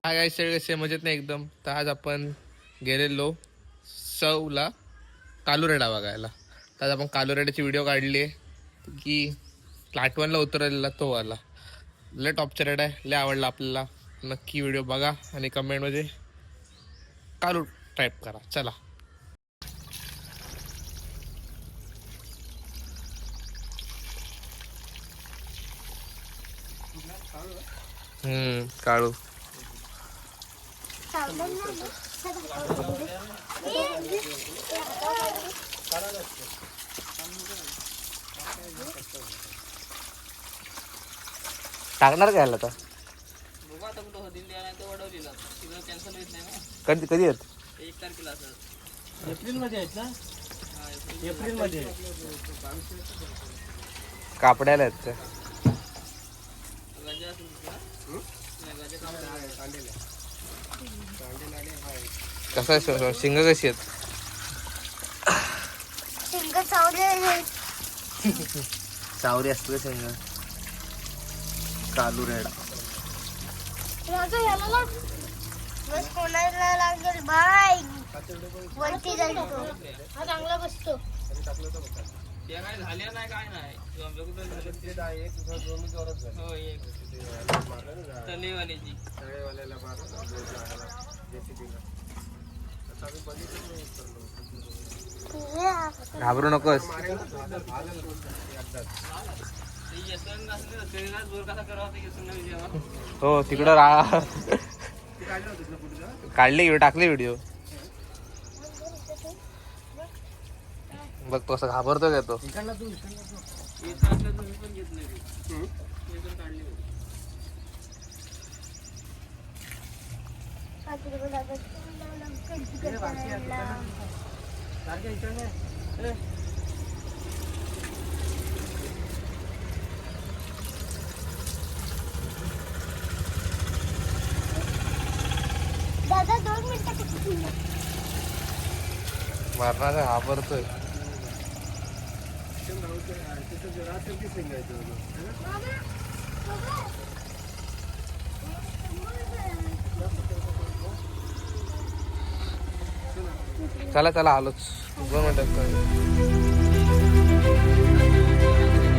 हा काय कसे मजेत नाही एकदम. तर आज आपण गेलेलो सौला कालुरेडा बघायला. तर आज आपण कालुरेड्याची व्हिडिओ काढली आहे की लाटवणला उतरलेला तो आला. लय टॉपचा रेड आहे, लय आवडला आपल्याला. नक्की व्हिडिओ बघा आणि कमेंटमध्ये कालू टाईप करा. चला. काळू टाकणार काय आता? कधी कधी येत? 1 तारखेला असं. एप्रिल मध्ये आहेत ना? एप्रिल मध्ये कापड्याला आहेत का? गंजा असेल ना? नाही, गंजा कापड. कसं आहे शिंग कशी आहेत? सावरी असते शिंग. कालू रेडा कोणाला लागेल बाय वरती जातो हा चांगला बसतो. त्या काय झाल्या नाही काय नाही. तलेवाल्याची घाबरू नकोस. हो तिकडं काढले टाकले व्हिडिओ. बघ तो असं घाबरतो का तो. दादा 2 मिनिटं मारणारा घाबरतोय. चला चला आलोच 2 मिनिटात.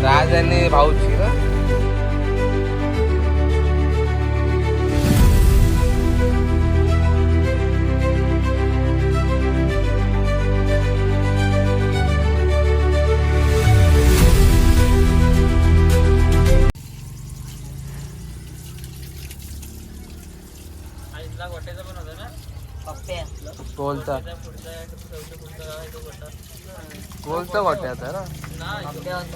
राज आणि भाऊची ना. गोट्याचा पण होता ना पप्प्या. कोलचा कोलचा गोट्या होता ना.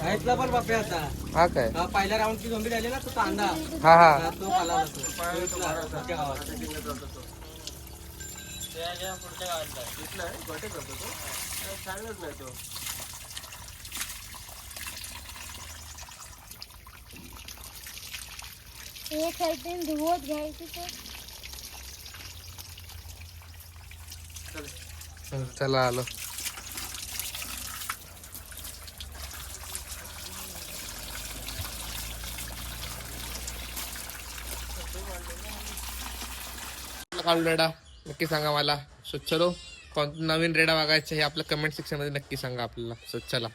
आईतला पण बाप्या होता. हा काय? पहिल्या राऊंड ची झोंबी राहिली ना तो कांदा. हा हा तो खाला जातो त्या गावात. त्या पुढच्या गावातला इथला गोटे करतो तो. चांगलाच नाही तो. एक साईडने धुवत घ्यायची तर चला आलो. कालू रेडा नक्की सांगा मला. स्वच्छलो कोणता नवीन रेडा बघायचा हे आपल्या कमेंट सेक्शन मध्ये नक्की सांगा आपल्याला. स्वच्छला